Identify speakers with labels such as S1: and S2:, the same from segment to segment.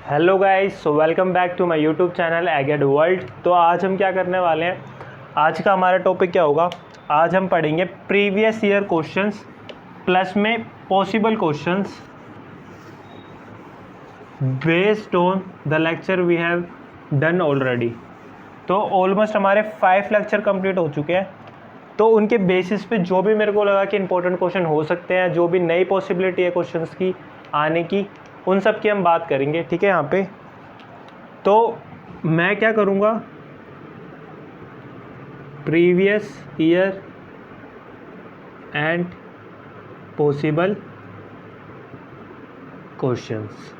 S1: Hello guys, so welcome back to my YouTube channel aged world. तो आज हम क्या करने वाले हैं, आज का हमारा टॉपिक क्या होगा। आज हम पढ़ेंगे प्रीवियस ईयर क्वेश्चंस प्लस में possible questions based on the lecture we have done already. तो ऑलमोस्ट हमारे 5 लेक्चर कंप्लीट हो चुके हैं। तो उनके बेसिस पे जो भी मेरे को लगा कि इंपॉर्टेंट क्वेश्चन हो सकते हैं, जो भी नई पॉसिबिलिटी है क्वेश्चंस की आने की, उन सब की हम बात करेंगे। ठीक है, यहाँ पे तो मैं क्या करूँगा, previous year and possible questions.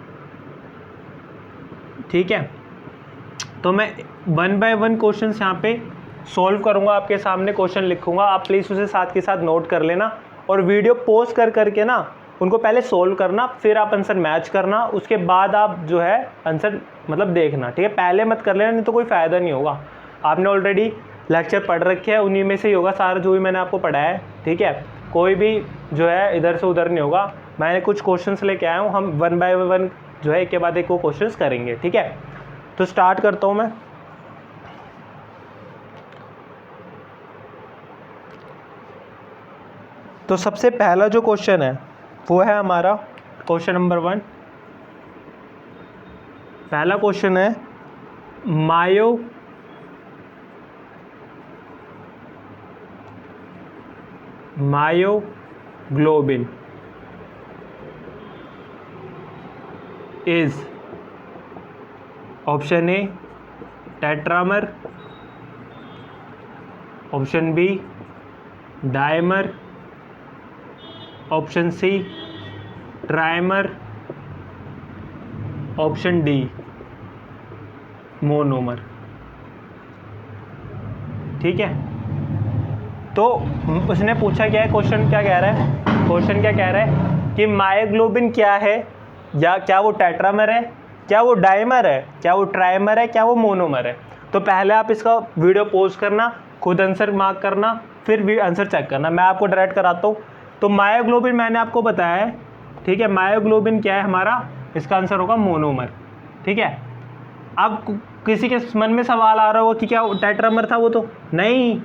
S1: ठीक है, तो मैं 1 बाय 1 क्वेश्चंस यहाँ पे सॉल्व करूँगा, आपके सामने क्वेश्चन लिखूँगा। आप प्लीज़ उसे साथ के साथ नोट कर लेना और वीडियो पॉज कर करके ना उनको पहले सोल्व करना, फिर आप आंसर मैच करना, उसके बाद आप जो है आंसर मतलब देखना। ठीक है, पहले मत कर लेना, नहीं तो कोई फ़ायदा नहीं होगा। आपने ऑलरेडी लेक्चर पढ़ रखे हैं, उन्हीं में से ही होगा सारा जो भी मैंने आपको पढ़ाया है। ठीक है, कोई भी जो है इधर से उधर नहीं होगा। मैंने कुछ क्वेश्चंस लेके आया हूँ, हम 1 बाय 1 जो है एक के बाद एक वो क्वेश्चंस करेंगे। ठीक है, तो स्टार्ट करता हूँ मैं। तो सबसे पहला जो क्वेश्चन है वो है हमारा क्वेश्चन नंबर 1। पहला क्वेश्चन है myoglobin is option A tetramer, option B dimer, option C trimer, option D monomer. ठीक है, तो उसने पूछा क्या है, क्वेश्चन क्या कह रहा है, क्वेश्चन क्या कह रहा है कि मायोग्लोबिन क्या है, या क्या वो टेट्रामर है, क्या वो डायमर है, क्या वो ट्राइमर है, क्या वो मोनोमर है। तो पहले आप इसका वीडियो पॉज करना, खुद आंसर मार्क करना, फिर भी आंसर चेक करना। मैं आपको डायरेक्ट कराता हूँ। तो मायोग्लोबिन मैंने आपको बताया है। ठीक है, मायोग्लोबिन क्या है हमारा, इसका आंसर होगा मोनोमर। ठीक है, अब किसी के मन में सवाल आ रहा होगा कि क्या टेट्रामर था, वो तो नहीं,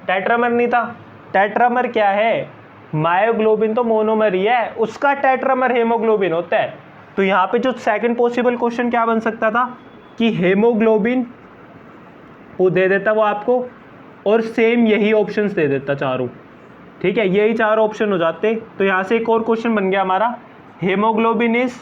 S1: टेट्रामर नहीं था। टेट्रामर क्या है, मायोग्लोबिन तो मोनोमर ही है, उसका टेट्रामर हेमोग्लोबिन होता है। तो यहाँ पे जो सेकंड पॉसिबल क्वेश्चन क्या बन सकता था कि हेमोग्लोबिन वो दे देता वो आपको, और सेम यही ऑप्शंस दे देता चारों। ठीक है, यही चार ऑप्शन हो जाते। तो यहाँ से एक और क्वेश्चन बन गया हमारा, हेमोग्लोबिन इज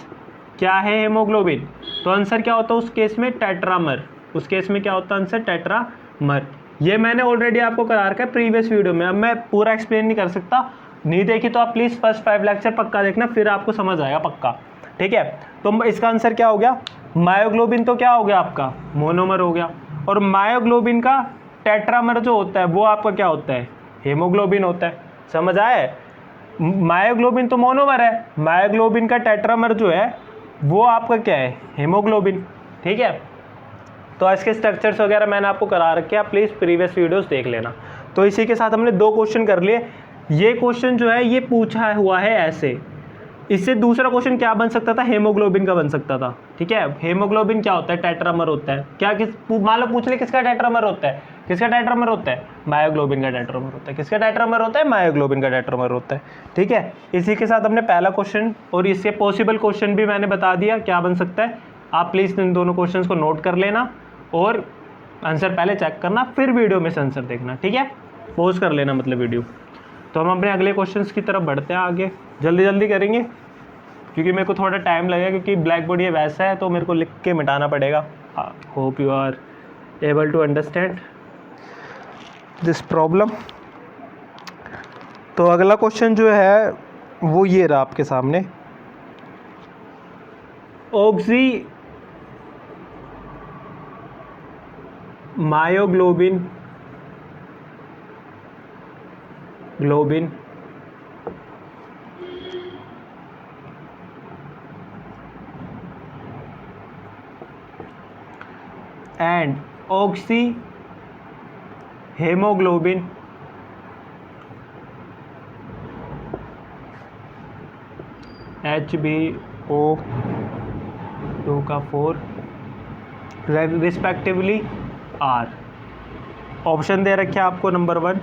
S1: क्या है हेमोग्लोबिन, तो आंसर क्या होता है उस केस में, टेट्रामर। उस केस में क्या होता है आंसर, टेट्रामर। ये मैंने ऑलरेडी आपको करा रखा है प्रीवियस वीडियो में, अब मैं पूरा एक्सप्लेन नहीं कर सकता। नहीं देखी तो आप प्लीज़ फर्स्ट 5 लेक्चर पक्का देखना, फिर आपको समझ आएगा पक्का। ठीक है, तो इसका आंसर क्या हो गया, मायोग्लोबिन तो क्या हो गया आपका, मोनोमर हो गया, और मायोग्लोबिन का टेट्रामर जो होता है वो आपका क्या होता है, हेमोग्लोबिन होता है। समझ आए, मायोग्लोबिन तो मोनोमर है, मायोग्लोबिन का टेट्रामर जो है वो आपका क्या है, हेमोग्लोबिन। ठीक है, तो इसके स्ट्रक्चर्स वगैरह मैंने आपको करा रखे हैं, आप प्लीज़ प्रीवियस वीडियोस देख लेना। तो इसी के साथ हमने 2 क्वेश्चन कर लिए। ये क्वेश्चन जो है ये पूछा हुआ है ऐसे, इससे दूसरा क्वेश्चन क्या बन सकता था, हेमोग्लोबिन का बन सकता था। ठीक है, हेमोग्लोबिन क्या होता है, टेट्रामर होता है। क्या मान लो पूछ ले किसका टेट्रामर होता है, किसका टेट्रामर होता है, मायोग्लोबिन का टेट्रामर होता है। किसका टेट्रामर होता है, मायोग्लोबिन का टेट्रामर होता है। ठीक है, इसी के साथ हमने पहला क्वेश्चन और इसके पॉसिबल क्वेश्चन भी मैंने बता दिया क्या बन सकता है। आप प्लीज़ इन दोनों क्वेश्चन को नोट कर लेना और आंसर पहले चेक करना, फिर वीडियो में से आंसर देखना। ठीक है, पॉज कर लेना मतलब वीडियो। तो हम अपने अगले क्वेश्चंस की तरफ बढ़ते हैं आगे, जल्दी जल्दी करेंगे क्योंकि मेरे को थोड़ा टाइम लगेगा, क्योंकि ब्लैक बोर्ड ये वैसा है तो मेरे को लिख के मिटाना पड़ेगा। Hope you are able to understand this problem. तो अगला क्वेश्चन जो है वो ये रहा आपके सामने, oxy myoglobin and oxyhemoglobin HBO 2 का 4 रिस्पेक्टिवली R। ऑप्शन दे रखे हैं आपको number 1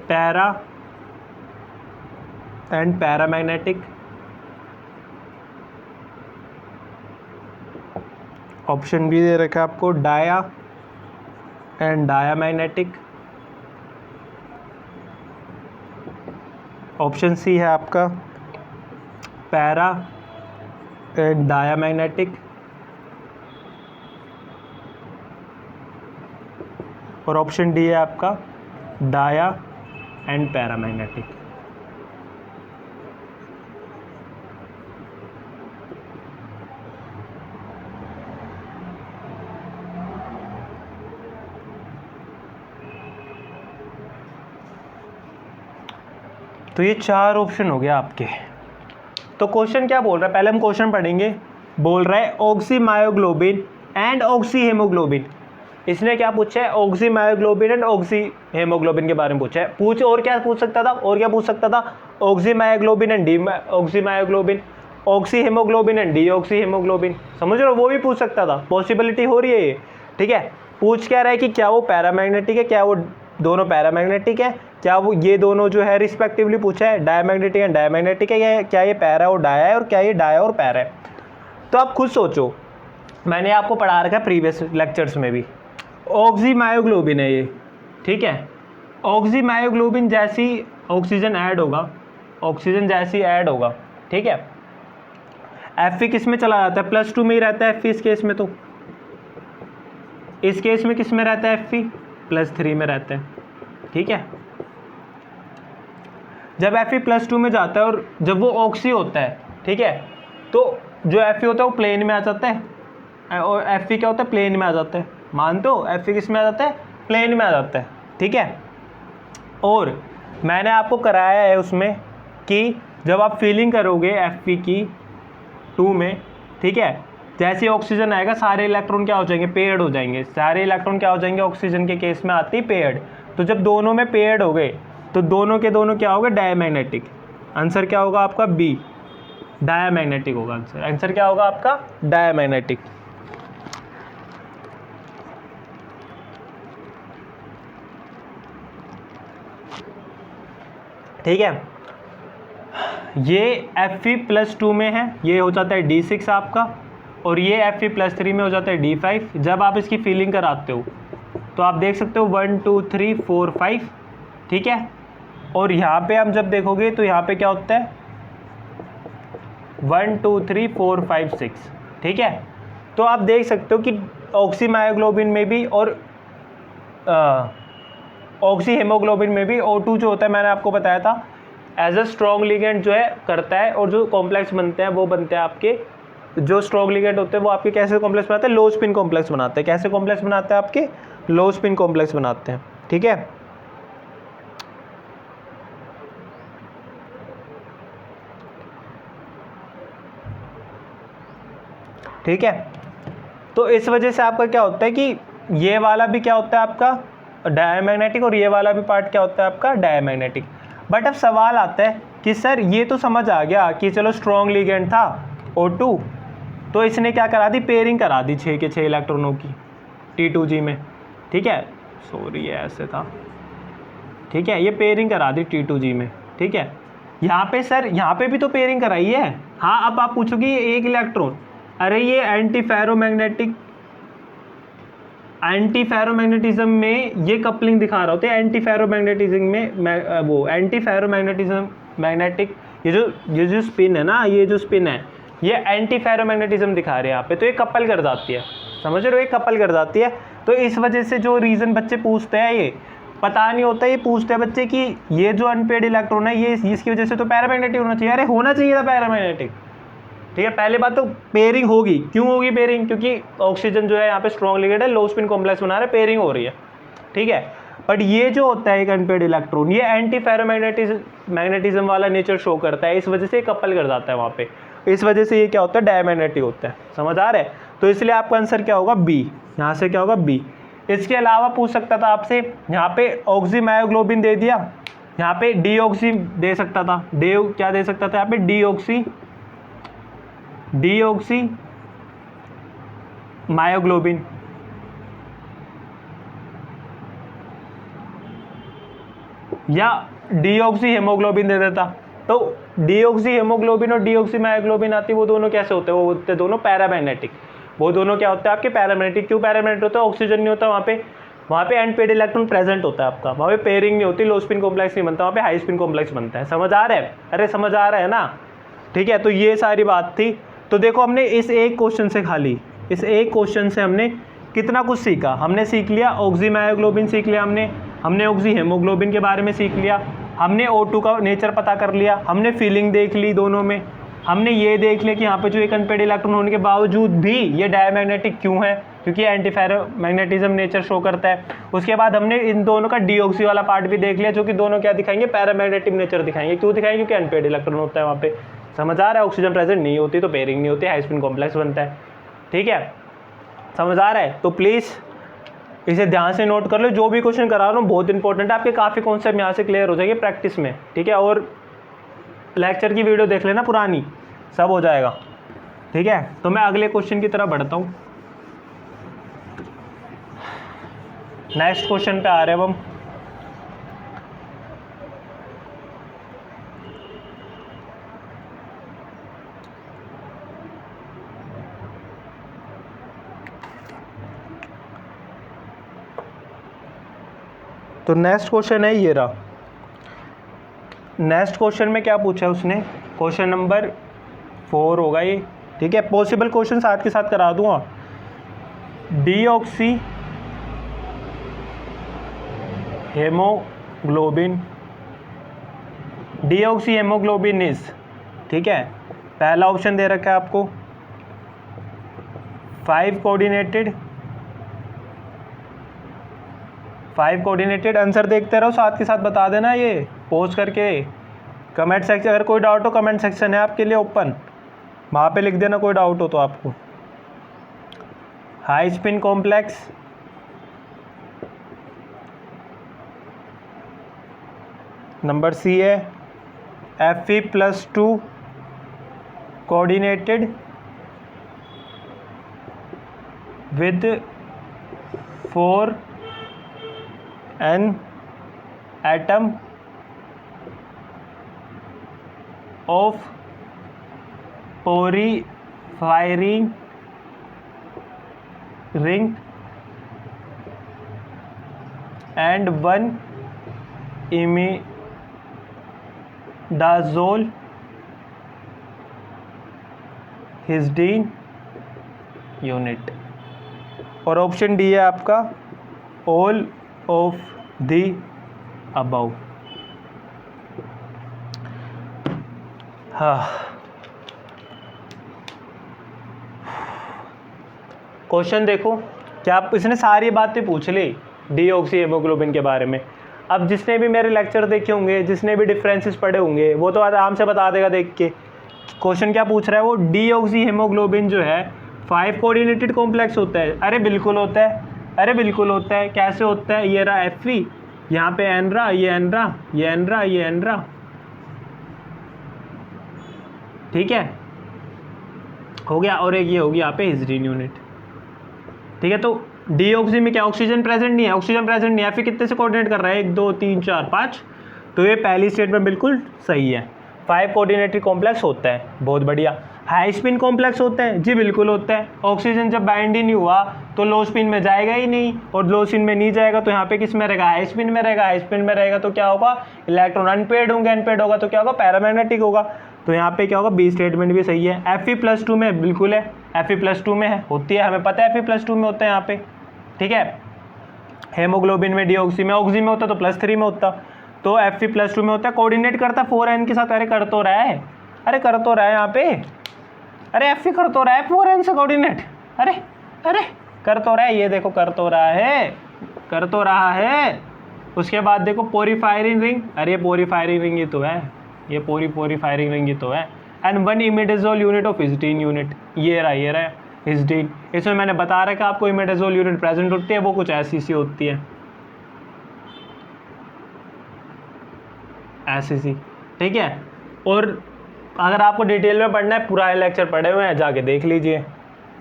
S1: para and paramagnetic, option B दे रखा है आपको dia and diamagnetic, option C है आपका पैरा एंड डायामैग्नेटिक, और ऑप्शन डी है आपका डाया एंड पैरामैग्नेटिक। तो ये 4 ऑप्शन हो गया आपके। तो क्वेश्चन क्या बोल रहा है, पहले हम क्वेश्चन पढ़ेंगे। बोल रहा है ऑक्सीमायोग्लोबिन एंड ऑक्सी हेमोग्लोबिन। इसने क्या पूछा है, ऑक्सीमायोग्लोबिन एंड ऑक्सी हेमोग्लोबिन के बारे में पूछा है। और क्या पूछ सकता था, और क्या पूछ सकता था, oxymyoglobin and deoxymyoglobin, oxyhaemoglobin and deoxyhaemoglobin, समझ रहे हो, वो भी पूछ सकता था, पॉसिबिलिटी हो रही है ये। ठीक है, पूछ क्या रहा है कि क्या वो पैरामैग्नेटिक है, क्या वो दोनों पैरामैग्नेटिक है, क्या वो ये दोनों जो है रिस्पेक्टिवली पूछा है डायमैग्नेटिक एंड डायमैग्नेटिक है, क्या ये पैरा और डाया है, और क्या ये डाया और पैरा है। तो आप खुद सोचो, मैंने आपको पढ़ा रखा है प्रीवियस लेक्चर्स में भी, ऑक्सीमायोग्लोबिन है ये। ठीक है, ऑक्सीमायोग्लोबिन जैसी ऑक्सीजन ऐड होगा, ऑक्सीजन जैसी ऐड होगा, ठीक है, Fe किस में चला जाता है, +2 में ही रहता है Fe इस केस में। तो इस केस में किस में रहता है Fe, +3 में रहता है। ठीक है, जब Fe +2 में जाता है और जब वो ऑक्सी होता है, ठीक है, तो जो Fe होता है वो प्लेन में आ जाता है, और Fe क्या होता है, प्लेन में आ जाता है। मानते हो, Fe किस में आ जाता है, प्लेन में आ जाता है। ठीक है, और मैंने आपको कराया है उसमें कि जब आप फीलिंग करोगे Fe की 2 में, ठीक है, जैसे ऑक्सीजन आएगा सारे इलेक्ट्रॉन क्या हो जाएंगे, पेयर्ड हो जाएंगे। सारे इलेक्ट्रॉन क्या हो जाएंगे, ऑक्सीजन के केस में आती पेयर्ड। तो जब दोनों में पेयर्ड हो गए तो दोनों के दोनों क्या होगा, डायमैग्नेटिक। आंसर क्या होगा आपका, बी, डायमैग्नेटिक होगा आंसर। आंसर क्या होगा आपका, डायमैग्नेटिक। ठीक है, ये Fe +2 में है, ये हो जाता है D6 आपका, और ये Fe +3 में हो जाता है D5। जब आप इसकी फीलिंग कराते हो तो आप देख सकते हो 1 2 3 4 5, ठीक है, और यहाँ पे हम जब देखोगे तो यहाँ पे क्या होता है 1 2 3 4 5 6, ठीक है। तो आप देख सकते हो कि ऑक्सीमायोग्लोबिन में भी और ऑक्सी हेमोग्लोबिन में भी O2 जो होता है, मैंने आपको बताया था, एज अ स्ट्रॉन्ग लिगेंड जो है करता है, और जो कॉम्प्लेक्स बनते हैं वो बनते हैं आपके, जो स्ट्रॉन्ग लिगेंड होते हैं वो आपके कैसे कॉम्प्लेक्स बनाते हैं, लो स्पिन कॉम्प्लेक्स बनाते हैं। कैसे कॉम्प्लेक्स बनाते हैं, आपके लो स्पिन कॉम्प्लेक्स बनाते हैं। ठीक है, ठीक है, तो इस वजह से आपका क्या होता है कि ये वाला भी क्या होता है आपका डायमैग्नेटिक, और ये वाला भी पार्ट क्या होता है आपका डायमैग्नेटिक। बट अब सवाल आता है कि सर ये तो समझ आ गया कि चलो स्ट्रॉन्ग लिगेंड था O2, तो इसने क्या करा दी, पेयरिंग करा दी 6 के 6 इलेक्ट्रॉनों की T2G में। ठीक है, सॉरी ये ऐसे था, ठीक है, ये पेयरिंग करा दी T2G में। ठीक है, यहाँ पे सर यहाँ पे भी तो पेयरिंग कराई है। हाँ, अब आप पूछोगे ये एक इलेक्ट्रॉन, अरे ये एंटी फेरोमैग्नेटिज्म में ये कपलिंग दिखा रहा होता है। एंटी फेरोमैग्नेटिज्म में वो एंटी फेरोमैग्नेटिज्म मैग्नेटिक ये जो स्पिन है ना, ये जो स्पिन है ये एंटी फेरोमैग्नेटिज्म दिखा रहे हैं यहाँ पे, तो ये कपल कर जाती है, समझ रहे हो, ये कपल कर जाती है। तो इस वजह से जो रीज़न बच्चे पूछते हैं, ये पता नहीं होता, ये पूछते हैं बच्चे कि ये जो अनपेड इलेक्ट्रॉन है ये इसकी वजह से तो पैरामैग्नेटिक होना चाहिए। अरे होना चाहिए था पैरामैग्नेटिक। ठीक है, पहले बात तो पेयरिंग होगी, क्यों होगी पेयरिंग, क्योंकि ऑक्सीजन जो है यहाँ पे स्ट्रॉन्ग लिगेंड है, लो स्पिन कॉम्प्लेक्स बना रहे, पेयरिंग हो रही है। ठीक है, बट ये जो होता है एक अनपेड इलेक्ट्रॉन, ये एंटी फेरोमैग्नेटिज्म वाला नेचर शो करता है, इस वजह से कपल कर जाता है वहाँ पे, इस वजह से ये क्या होता है डायमैग्नेटिक होता है। समझ आ रहा है, तो इसलिए आपका आंसर क्या होगा, बी। यहाँ से क्या होगा, बी। इसके अलावा पूछ सकता था आपसे, यहाँ पे ऑक्सीमायोग्लोबिन दे दिया, यहाँ पे डीऑक्सी दे सकता था, क्या दे सकता था यहाँ पे, डीऑक्सी डीऑक्सी मायोग्लोबिन, या डीऑक्सी हेमोग्लोबिन दे देता। तो डीऑक्सी हेमोग्लोबिन और डीऑक्सी मायोग्लोबिन आती, वो दोनों कैसे होते हैं? वो होते दोनों पैरामैग्नेटिक। वो दोनों क्या होते हैं आपके? पैरामैग्नेटिक। क्यों पैरामैग्नेटिक होता है? ऑक्सीजन नहीं होता वहाँ पे एंड पेड इलेक्ट्रॉन प्रेजेंट होता है आपका, वहाँ पे पेयरिंग नहीं होती, लो स्पिन कॉम्प्लेक्स नहीं बनता, वहाँ पे हाई स्पिन कॉम्प्लेक्स बनता है। समझ आ रहा है? अरे समझ आ रहा है ना? ठीक है, तो ये सारी बात थी। तो देखो हमने इस एक क्वेश्चन से, खाली इस एक क्वेश्चन से हमने कितना कुछ सीखा। हमने सीख लिया ऑक्सी मायोग्लोबिन सीख लिया, हमने ऑक्सी हेमोग्लोबिन के बारे में सीख लिया, हमने O2 का नेचर पता कर लिया, हमने फीलिंग देख ली दोनों में, हमने ये देख लिया कि यहाँ पे जो एक अनपेड इलेक्ट्रॉन होने के बावजूद भी ये डायमैग्नेटिक क्यों है, क्योंकि एंटी फेरोमैग्नेटिज्म नेचर शो करता है। उसके बाद हमने इन दोनों का डीऑक्सी वाला पार्ट भी देख लिया, जो कि दोनों क्या दिखाएंगे? पैरामैग्नेटिक नेचर दिखाएंगे। क्यों दिखाएंगे? क्योंकि अनपेड इलेक्ट्रॉन होता है वहाँ पे। समझ आ रहा है? ऑक्सीजन प्रेजेंट नहीं होती तो पेयरिंग नहीं होती, हाई स्पिन कॉम्प्लेक्स बनता है। ठीक है, समझ आ रहा है? तो प्लीज़ इसे ध्यान से नोट कर लो, जो भी क्वेश्चन करा रहा हूँ बहुत इंपॉर्टेंट है, आपके काफ़ी कॉन्सेप्ट यहाँ से क्लियर हो जाएंगे प्रैक्टिस में। ठीक है, और लेक्चर की वीडियो देख लेना पुरानी, सब हो जाएगा। ठीक है, तो मैं अगले क्वेश्चन की तरफ बढ़ता हूँ। नेक्स्ट क्वेश्चन पे आ रहे हैं हम। तो नेक्स्ट क्वेश्चन है ये रहा। नेक्स्ट क्वेश्चन में क्या पूछा है उसने? क्वेश्चन नंबर 4 होगा ये। ठीक है, पॉसिबल क्वेश्चन साथ के साथ करा दूंगा। Deoxy haemoglobin, deoxy haemoglobin is, ठीक है, पहला ऑप्शन दे रखा है आपको 5 कोऑर्डिनेटेड। आंसर देखते रहो, साथ के साथ बता देना, ये पोस्ट करके कमेंट सेक्शन, अगर कोई डाउट हो कमेंट सेक्शन है आपके लिए ओपन, वहाँ पे लिख देना कोई डाउट हो तो आपको। High spin complex, number C है Fe+2 coordinated with 4n atom of porphyrin ring and 1 imidazole histidine unit. और ऑप्शन डी है आपका ऑल ऑफ दी अबव। हाँ, क्वेश्चन देखो, क्या आप इसने सारी बातें पूछ ली डीऑक्सी हेमोग्लोबिन के बारे में। अब जिसने भी मेरे लेक्चर देखे होंगे, जिसने भी डिफरेंसेस पढ़े होंगे, वो तो आराम से बता देगा देख के। क्वेश्चन क्या पूछ रहा है वो? डीऑक्सी हेमोग्लोबिन जो है 5 कोऑर्डिनेटेड कॉम्प्लेक्स होता है। अरे बिल्कुल होता है, अरे बिल्कुल होता है। कैसे होता है? ये रहा Fe, यहाँ पे एन रहा, ये एन रहा, ये एन रहा, ये एन रहा। ठीक है, हो गया। और एक ये होगी यहाँ पे हिस्टीन यूनिट। ठीक है, तो डीऑक्सी में क्या ऑक्सीजन प्रेजेंट नहीं है? ऑक्सीजन प्रेजेंट नहीं है। फिर कितने से कोऑर्डिनेट कर रहा है? 1 2 3 4 5। तो ये पहली स्टेटमेंट बिल्कुल सही है। 5 कोऑर्डिनेटेड कॉम्प्लेक्स होता है, बहुत बढ़िया। हाई स्पिन कॉम्प्लेक्स होता है जी, बिल्कुल होता है। ऑक्सीजन जब बाइंड ही नहीं हुआ तो लो स्पिन में जाएगा ही नहीं, और लो स्पिन में नहीं जाएगा तो यहाँ पे किस में रहेगा? हाई स्पिन में रहेगा। हाई स्पिन में रहेगा तो क्या होगा? इलेक्ट्रॉन अनपेड होंगे, अनपेड होगा तो क्या होगा? पैरामैग्नेटिक होगा। तो यहाँ पे क्या होगा? बी स्टेटमेंट भी सही है। Fe+2 में बिल्कुल है, Fe+2 में है, होती है, हमें पता है Fe+2 में होता है यहाँ पे। ठीक है, हेमोग्लोबिन में, डीऑक्सी में, ऑक्सी में होता तो +3 में होता, तो Fe+2 में होता है। कोऑर्डिनेट करता 4n के साथ। अरे कर तो रहा है, अरे कर तो रहा है यहाँ पे, अरे Fe कर तो रहा है 4n से कोऑर्डिनेट। अरे अरे कर तो रहा है, ये देखो कर तो रहा है, कर तो रहा है। उसके बाद देखो पोरीफायरिंग रिंग, अरे पोरीफायरिंग रिंग ही तो है, ये पोरीफायरिंग रिंग ही तो है। And 1 imidazole unit of histidine unit, ये रहा हिस्टीन। इसमें मैंने बता रखा आपको इमिडाजोल यूनिट प्रेजेंट होती है, वो कुछ ऐसी सी होती है, ऐसी सी। ठीक है, और अगर आपको डिटेल में पढ़ना है, पूरा लेक्चर पढ़े हुए हैं, जाके देख लीजिए,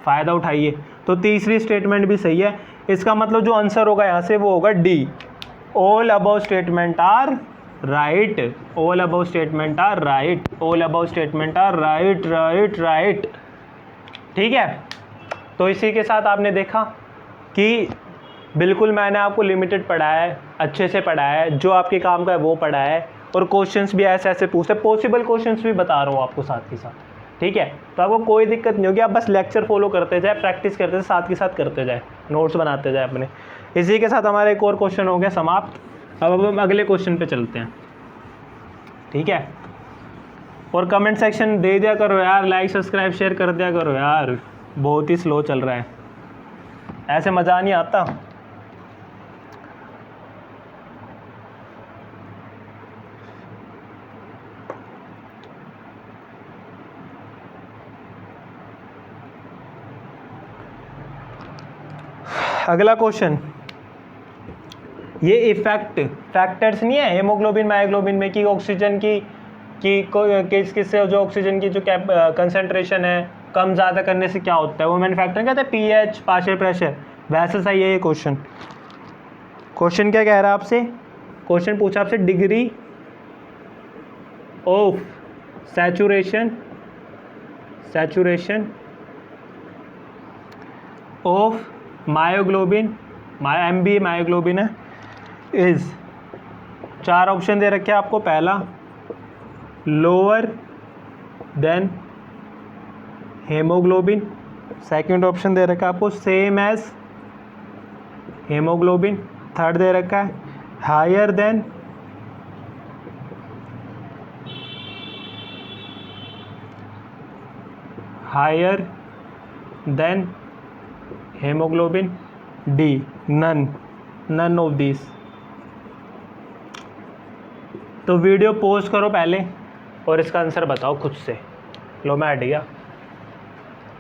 S1: फ़ायदा उठाइए। तो तीसरी स्टेटमेंट भी सही है। इसका मतलब जो आंसर होगा यहाँ से वो होगा D, all above statement are right, all above statement are right, all above statement are right right right. ठीक है, तो इसी के साथ आपने देखा कि बिल्कुल मैंने आपको लिमिटेड पढ़ाया है, अच्छे से पढ़ाया है, जो आपके काम का है वो पढ़ाया है, और क्वेश्चंस भी ऐसे ऐसे पूछते, पॉसिबल क्वेश्चंस भी बता रहा हूँ आपको साथ ही साथ। ठीक है, तो आपको कोई दिक्कत नहीं होगी, आप बस लेक्चर फॉलो करते जाए, प्रैक्टिस करते जाए, साथ के साथ करते जाए, नोट्स बनाते जाए अपने। इसी के साथ हमारा एक और क्वेश्चन हो गया समाप्त। अब हम अगले क्वेश्चन पे चलते हैं। ठीक है, और कमेंट सेक्शन दे दिया करो यार, लाइक सब्सक्राइब शेयर कर दिया करो यार, बहुत ही स्लो चल रहा है, ऐसे मज़ा नहीं आता। अगला क्वेश्चन, ये इफेक्ट फैक्टर्स नहीं है हेमोग्लोबिन मायोग्लोबिन में कि ऑक्सीजन की किस से जो ऑक्सीजन की जो कंसंट्रेशन है कम ज़्यादा करने से क्या होता है, वो मैंने फैक्टर कहते हैं पीएच, पार्शियल प्रेशर। वैसे सही है ये क्वेश्चन। क्वेश्चन क्या कह रहा है आपसे, क्वेश्चन पूछा आपसे degree of saturation of myoglobin, MB myoglobin है, इज, 4 ऑप्शन दे रखे हैं आपको। पहला lower than haemoglobin, second option दे रखा है आपको सेम एज हेमोग्लोबिन, थर्ड दे रखा है higher than haemoglobin, D none of this. तो वीडियो पॉज करो पहले और इसका आंसर बताओ खुद से। लो मैं हट गया,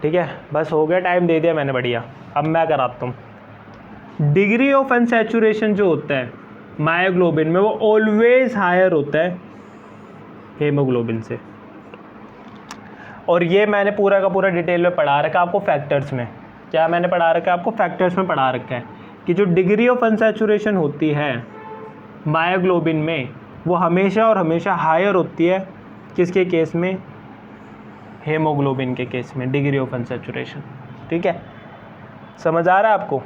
S1: ठीक है, बस हो गया, टाइम दे दिया मैंने, बढ़िया। अब मैं कराता हूँ। डिग्री ऑफ अनसैचुरेशन जो होता है मायोग्लोबिन में, वो ऑलवेज हायर होता है हेमोग्लोबिन से, और ये मैंने पूरा का पूरा डिटेल में पढ़ा रखा है आपको फैक्टर्स में। क्या मैंने पढ़ा रखा है आपको फैक्टर्स में पढ़ा रखा है कि जो डिग्री ऑफ अनसैचुरेशन होती है मायोग्लोबिन में, वो हमेशा और हमेशा हायर होती है किसके केस में, हेमोग्लोबिन के केस में, डिग्री ऑफ अनसैचुरेशन। ठीक है, समझ आ रहा है आपको।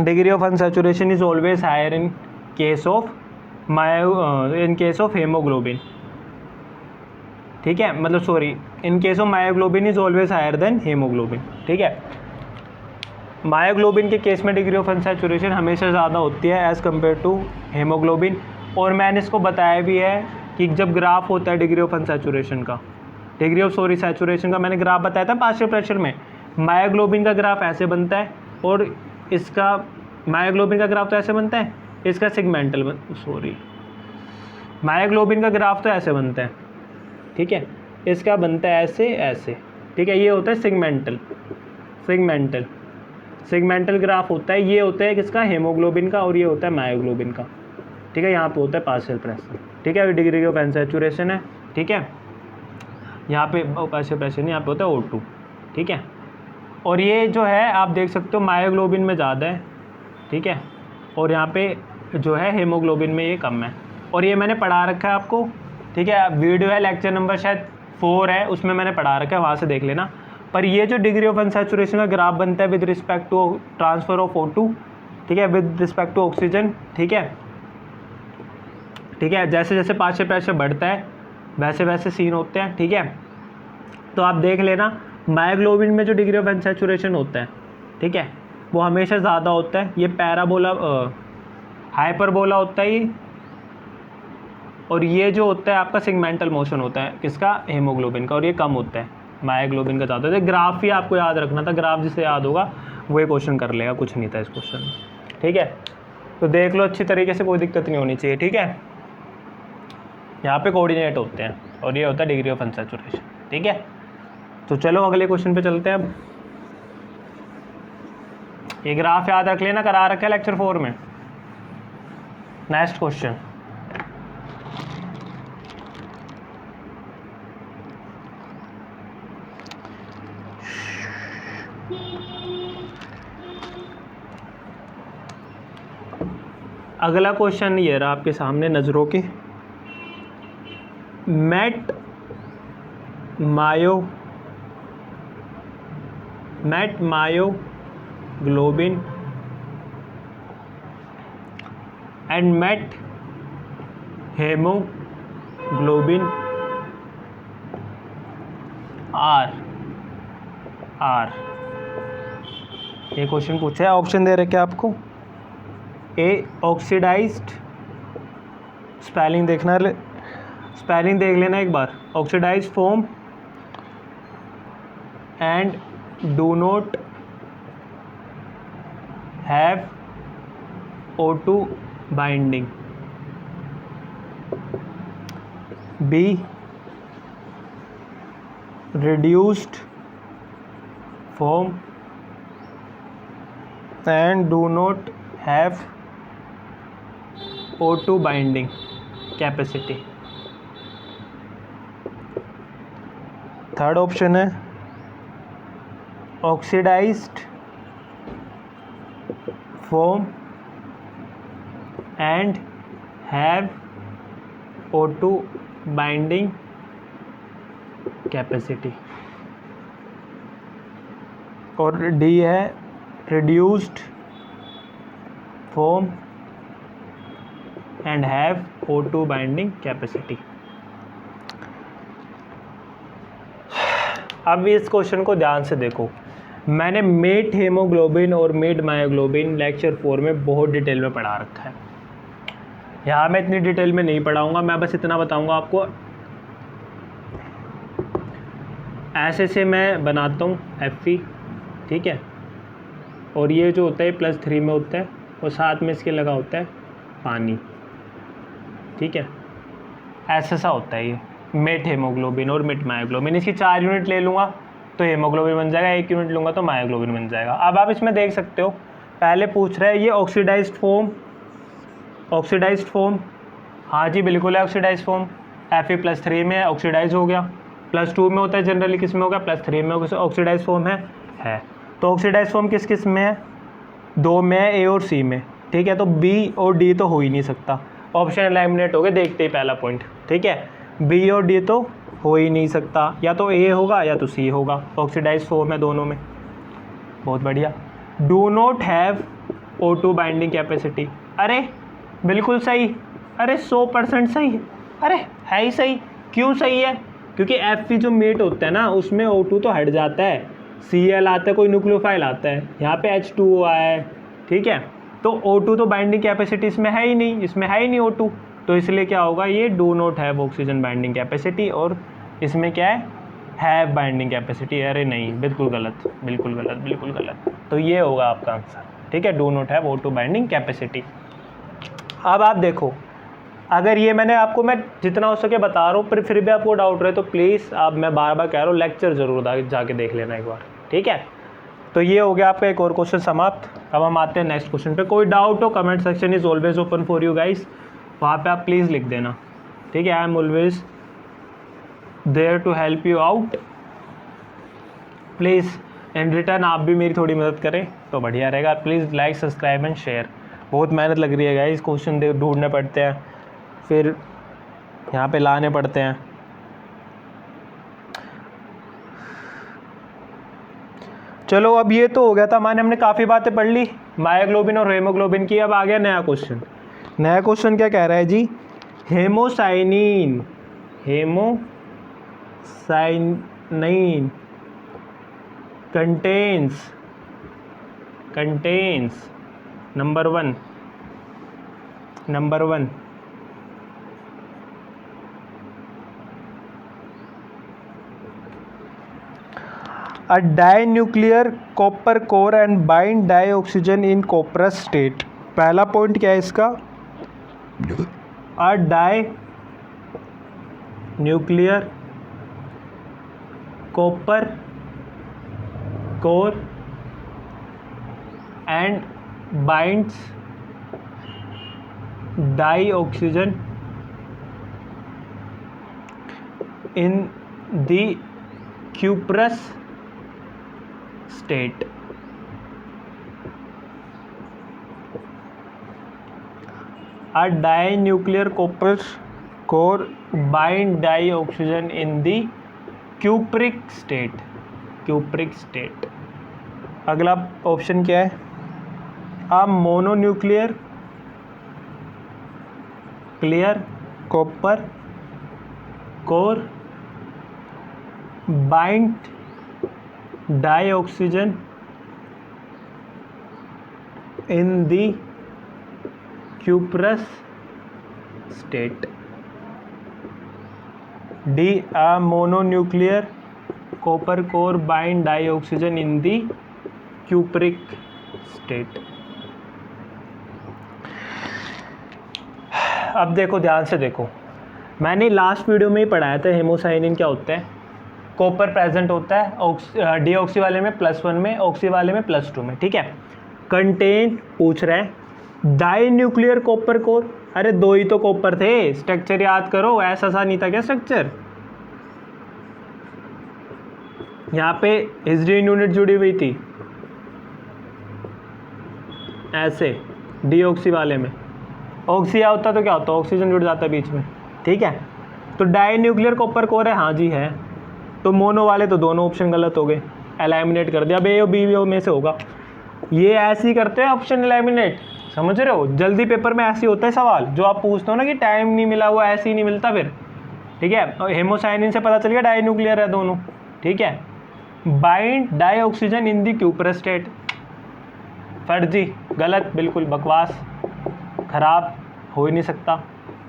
S1: Degree of unsaturation is always higher in case of haemoglobin. ठीक है, मतलब sorry, in case of myoglobin is always higher than haemoglobin. ठीक है, मायोग्लोबिन के केस में डिग्री ऑफ अनसैचुरेशन हमेशा ज़्यादा होती है एज़ कम्पेयर टू हेमोग्लोबिन। और मैंने इसको बताया भी है कि जब ग्राफ होता है डिग्री ऑफ अनसैचुरेशन का, सैचुरेशन का मैंने ग्राफ बताया था पार्शियल प्रेशर में, मायोग्लोबिन का ग्राफ ऐसे बनता है, और इसका मायोग्लोबिन का ग्राफ तो ऐसे बनता है, इसका सेगमेंटल मायोग्लोबिन का ग्राफ तो ऐसे बनता है, ठीक है, इसका बनता है ऐसे ऐसे। ठीक है, ये होता है सेगमेंटल ग्राफ होता है। ये होता है किसका, हेमोग्लोबिन का, और ये होता है मायोग्लोबिन का। ठीक है, यहाँ पे होता है पार्शियल प्रेशर। ठीक है, डिग्री ऑफ अनसैचुरेशन है। ठीक है, यहाँ पे पार्शियल प्रेशर नहीं, यहाँ पे होता है O2। ठीक है, और ये जो है आप देख सकते हो मायोग्लोबिन में ज़्यादा है। ठीक है, और यहाँ पे जो है हेमोग्लोबिन में ये कम है, और ये मैंने पढ़ा रखा है आपको। ठीक है, वीडियो है, लेक्चर नंबर शायद 4 है, उसमें मैंने पढ़ा रखा है, वहाँ से देख लेना। पर ये जो डिग्री ऑफ अनसैचुरेशन का ग्राफ बनता है with respect to transfer of O2, ठीक है, विद रिस्पेक्ट टू ऑक्सीजन। ठीक है, जैसे जैसे पार्शियल प्रेशर बढ़ता है वैसे वैसे सीन होते हैं। ठीक है, तो आप देख लेना मायोग्लोबिन में जो डिग्री ऑफ अनसैचुरेशन होता है, ठीक है, वो हमेशा ज़्यादा होता है। ये पैराबोला हाइपरबोला होता है ये, और ये जो होता है आपका सेगमेंटल मोशन होता है किसका, हेमोग्लोबिन का, और ये कम होता है मायोग्लोबिन का ज़्यादा होता है। ग्राफ ही आपको याद रखना था, ग्राफ जिसे याद होगा वही क्वेश्चन कर लेगा, कुछ नहीं था इस क्वेश्चन में। ठीक है, तो देख लो अच्छी तरीके से, कोई दिक्कत नहीं होनी चाहिए। ठीक है, यहाँ पे कोऑर्डिनेट होते हैं, और ये होता है डिग्री ऑफ अनसैचुरेशन। ठीक है, तो चलो अगले क्वेश्चन पे चलते हैं। अब ये ग्राफ याद रख लेना, करा रखा है लेक्चर 4 में। नेक्स्ट क्वेश्चन, अगला क्वेश्चन ये रहा आपके सामने नज़रों के, met myoglobin and met haemoglobin are ये क्वेश्चन पूछा है। ऑप्शन दे रखे आपको, ए ऑक्सीडाइज्ड, स्पेलिंग देखना, स्पेलिंग देख लेना एक बार, oxidised form and do not have O2 binding. B reduced form and do not have O2 binding capacity। Third option है oxidised form and have O2 binding capacity, और D है reduced form and have O2 binding capacity. अब इस question को ध्यान से देखो, मैंने मेट हेमोग्लोबिन और मेट मायोग्लोबिन लेक्चर 4 में बहुत डिटेल में पढ़ा रखा है। यहाँ मैं इतनी डिटेल में नहीं पढ़ाऊँगा, मैं बस इतना बताऊँगा आपको। ऐसे से मैं बनाता हूँ Fe, ठीक है, और ये जो होता है +3 में होता है और साथ में इसके लगा होता है पानी, ठीक है। ऐसा सा होता है ये मेट हेमोग्लोबिन और मेट मायोग्लोबिन। इसकी 4 यूनिट ले लूँगा तो हेमोग्लोबिन बन जाएगा, 1 यूनिट लूँगा तो मायोग्लोबिन बन जाएगा। अब आप इसमें देख सकते हो, पहले पूछ रहा है ये ऑक्सीडाइज्ड फॉर्म, हाँ जी बिल्कुल है ऑक्सीडाइज्ड फॉर्म। Fe+3 में ऑक्सीडाइज हो गया, +2 में होता है जनरली, किस में होगा +3 में होगा, ऑक्सीडाइज फॉर्म है। तो ऑक्सीडाइज फॉर्म किस किस में है, 2 में है, ए और सी में, ठीक है। तो बी और डी तो हो ही नहीं सकता, ऑप्शन एलिमिनेट हो गए देखते ही पहला पॉइंट, ठीक है। बी और डी तो हो ही नहीं सकता, या तो ए होगा या तो सी होगा, ऑक्सीडाइज फॉर्म है दोनों में, बहुत बढ़िया। Do not have O2 binding capacity, अरे बिल्कुल सही, अरे 100% सही, अरे है ही सही। क्यों सही है, क्योंकि Fe जो मेट होता है ना उसमें O2 तो हट जाता है, Cl आता है, कोई न्यूक्लियोफाइल आता है, यहाँ पे H2O आया है, ठीक है। तो O2 तो बाइंडिंग कैपेसिटी इसमें है ही नहीं, O2, तो इसलिए क्या होगा, ये do not have oxygen binding capacity, और इसमें क्या है, हैव बाइंडिंग कैपेसिटी। अरे नहीं, बिल्कुल गलत, बिल्कुल गलत, बिल्कुल गलत। तो ये होगा आपका आंसर, ठीक है, do not have O2 binding capacity. अब आप देखो, अगर ये मैं जितना हो सके बता रहा हूँ, पर फिर भी आपको डाउट रहे तो प्लीज़ आप, मैं बार बार कह रहा हूँ, लेक्चर ज़रूर जाके देख लेना एक बार, ठीक है। तो ये हो गया आपका एक और क्वेश्चन समाप्त। अब हम आते हैं नेक्स्ट क्वेश्चन पे। कोई डाउट हो, comment section is always open for you guys, वहाँ पे आप प्लीज़ लिख देना, ठीक है। I am always there to help you out, please in return आप भी मेरी थोड़ी मदद करें तो बढ़िया रहेगा। Please like, subscribe and share. बहुत मेहनत लग रही है गाइस, क्वेश्चन ढूंढने पड़ते हैं, फिर यहाँ पे लाने पड़ते हैं। चलो अब ये तो हो गया था, हमने काफ़ी बातें पढ़ ली मायोग्लोबिन और हेमोग्लोबिन की। अब आ गया नया क्वेश्चन। नया क्वेश्चन क्या कह रहा है जी, haemocyanin contains number one a dinuclear copper core and bind dioxygen in cuprous state। पहला पॉइंट क्या है इसका, a dinuclear copper core and binds dioxygen in the cuprous state। A dinuclear copper core bind dioxygen in the cupric state. cupric state. अगला option क्या है? A mononuclear clear copper core bind dioxygen in the cuprous state. D. A mononuclear copper core bind dioxygen in the cupric state. अब देखो, ध्यान से देखो, मैंने last video में ही पढ़ाया था हेमोसाइनिन क्या होता है. कॉपर प्रेजेंट होता है डीऑक्सी वाले में +1 में, ऑक्सी वाले में +2 में. ठीक है. कंटेन पूछ रहा है डाई न्यूक्लियर कॉपर कोर. अरे दो ही तो कॉपर थे, स्ट्रक्चर याद करो. ऐसा सा नहीं था क्या स्ट्रक्चर? यहाँ पे हिस्टीडीन यूनिट जुड़ी हुई थी ऐसे, डीऑक्सी वाले में. ऑक्सी होता तो क्या होता, ऑक्सीजन जुड़ जाता बीच में. ठीक है. तो डाई न्यूक्लियर कॉपर कोर है, हाँ जी है. तो मोनो वाले तो दोनों ऑप्शन गलत हो गए, एलिमिनेट कर दिया. अब ए और बी में से होगा. ये ऐसे ही करते हैं ऑप्शन एलिमिनेट, समझ रहे हो? जल्दी पेपर में ऐसे होता है सवाल, जो आप पूछते हो ना कि टाइम नहीं मिला, वो ऐसे ही नहीं मिलता फिर. ठीक है. हेमोसाइनिन से पता चल गया डाई न्यूक्लियर है दोनों. ठीक है. Bind dioxygen in the cuprous state. फर्जी, गलत, बिल्कुल बकवास, खराब, हो ही नहीं सकता.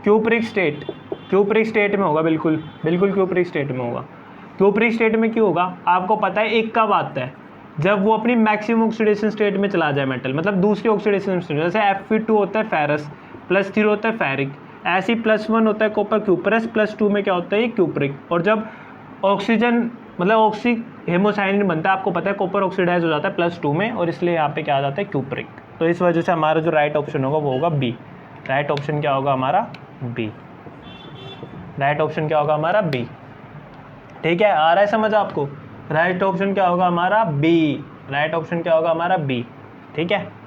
S1: क्यूपरिक स्टेट, क्यूपरिक स्टेट में होगा, बिल्कुल बिल्कुल क्यूपरिक स्टेट में होगा. क्यूपरिक स्टेट में क्यों होगा? आपको पता है एक कब आता है, जब वो अपनी मैक्सिमम ऑक्सीडेशन स्टेट में चला जाए मेटल, मतलब दूसरी ऑक्सीडेशन स्टेट. जैसे Fe2 होता है फेरस, +3 होता है फेरिक, ऐसे ही +1 होता है कॉपर क्यूपरस, +2 में क्या होता है ये क्यूपरिक. और जब ऑक्सीजन मतलब ऑक्सी हेमोसाइनिन बनता है, आपको पता है कॉपर ऑक्सीडाइज हो जाता है +2 में, और इसलिए यहाँ पे क्या आ जाता है क्यूपरिक. तो इस वजह से हमारा जो राइट ऑप्शन होगा वो होगा बी. राइट ऑप्शन क्या होगा हमारा? बी. राइट ऑप्शन क्या होगा हमारा? बी. ठीक है, आ रहा है समझ आपको? राइट ऑप्शन क्या होगा हमारा? बी. राइट ऑप्शन क्या होगा हमारा? बी. ठीक है.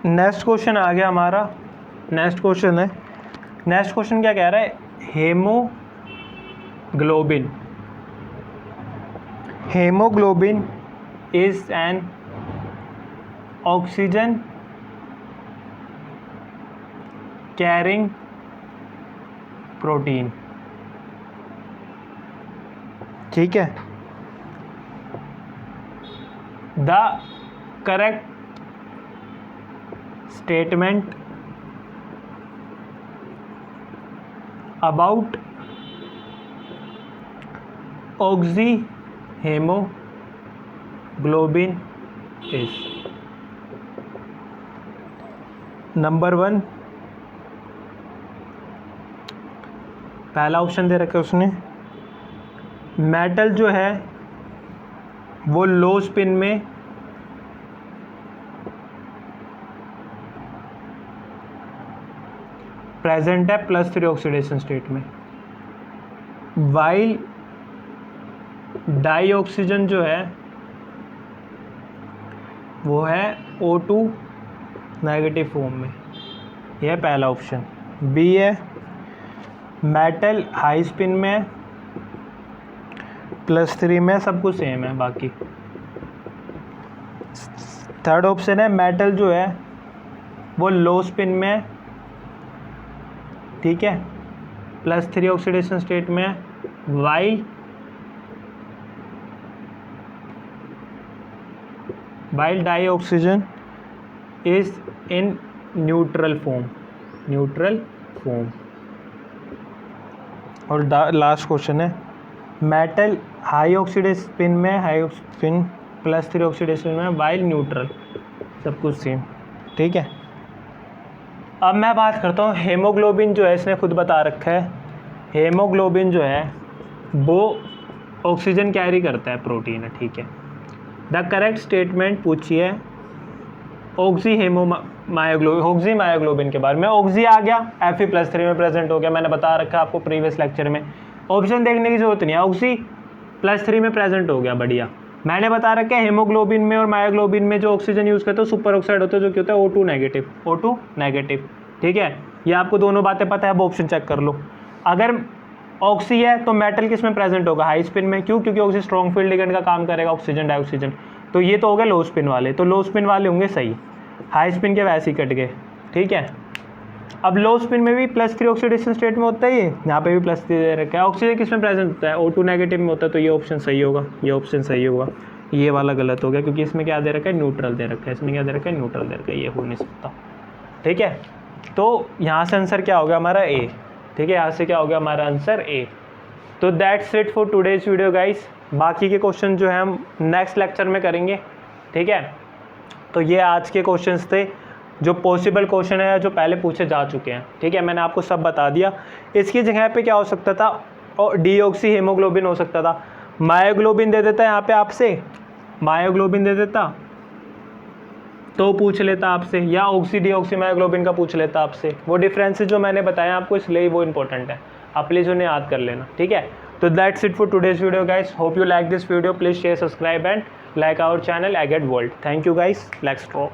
S1: नेक्स्ट क्वेश्चन आ गया हमारा. नेक्स्ट क्वेश्चन है, नेक्स्ट क्वेश्चन क्या कह रहा है? Haemoglobin. Haemoglobin is an oxygen carrying protein. ठीक है. The correct statement about oxyhemoglobin is. Number 1, पहला ऑप्शन दे रखा है उसने, मेटल जो है वो लो स्पिन में प्रेजेंट है +3 ऑक्सीडेशन स्टेट में, वाइल डाई ऑक्सीजन जो है वो है O2 नेगेटिव फॉर्म में. यह है पहला ऑप्शन. बी है मेटल हाई स्पिन में है, +3 में, सब कुछ सेम है बाकी. थर्ड ऑप्शन है मेटल जो है वो लो स्पिन में है. ठीक है, +3 ऑक्सीडेशन स्टेट में है, while dioxygen is in neutral form. Neutral form. और लास्ट क्वेश्चन है, मेटल हाई ऑक्सीडेशन स्पिन में, हाई स्पिन +3 ऑक्सीडेशन में, वाइल न्यूट्रल, सब कुछ सेम। ठीक है, अब मैं बात करता हूँ हेमोग्लोबिन जो है, इसने खुद बता रखा है हेमोग्लोबिन जो है वो ऑक्सीजन कैरी करता है, प्रोटीन है। ठीक है, द करेक्ट स्टेटमेंट पूछिए ऑक्सी मायोग्लोबिन के बारे में। ऑक्सी आ गया, Fe+3 में प्रेजेंट हो गया, मैंने बता रखा है आपको प्रीवियस लेक्चर में, ऑप्शन देखने की जरूरत नहीं है, ऑक्सी+3 में प्रेजेंट हो गया, बढ़िया। मैंने बता रखा है हेमोग्लोबिन में और मायोग्लोबिन में जो ऑक्सीजन यूज़ करते हैं सुपर ऑक्साइड होता है, जो कि होता है O2 नेगेटिव। ठीक है, ये आपको दोनों बातें पता है, अब ऑप्शन चेक कर लो। अगर ऑक्सी है तो मेटल किस में प्रेजेंट होगा, हाई स्पिन में, क्यों? क्योंकि ऑक्सी स्ट्रॉन्ग फील्ड लिगेंड का काम करेगा, ऑक्सीजन डाइऑक्सीजन। तो ये तो हो गए लो स्पिन वाले, तो लो स्पिन वाले होंगे सही, हाई स्पिन के वैसे ही कट गए। ठीक है, अब लो स्पिन में भी +3 ऑक्सीडेशन स्टेट में होता है, ये यहाँ पे भी +3 दे रखा है। ऑक्सीजन किस में प्रेजेंट होता है, O2 नेगेटिव में होता है, तो ये ऑप्शन सही होगा, ये ऑप्शन सही होगा। ये वाला गलत हो गया, क्योंकि इसमें क्या दे रखा है, न्यूट्रल दे रखा है, इसमें क्या दे रखा है, न्यूट्रल दे रखा है, ये हो नहीं सकता। ठीक है, तो यहाँ से आंसर क्या हो गया हमारा A। ठीक है, यहाँ से क्या हो गया हमारा आंसर A। तो that's it for today's video guys. बाकी के क्वेश्चन जो है हम नेक्स्ट लेक्चर में करेंगे। ठीक है, तो ये आज के क्वेश्चंस थे जो पॉसिबल क्वेश्चन है, जो पहले पूछे जा चुके हैं। ठीक है, मैंने आपको सब बता दिया। इसकी जगह पे क्या हो सकता था, और डीऑक्सी हेमोग्लोबिन हो सकता था, मायोग्लोबिन दे देता है यहाँ पे आपसे, मायोग्लोबिन दे देता तो पूछ लेता आपसे, या ऑक्सी डीऑक्सी मायोग्लोबिन का पूछ लेता आपसे। वो डिफरेंसेस जो मैंने बताया आपको, इसलिए वो इंपॉर्टेंट है, आप प्लीज़ उन्हें याद कर लेना। ठीक है, तो that's it for today's video guys. Hope you like this video, please share, subscribe and like our channel Agate World. Thank you guys, let's go.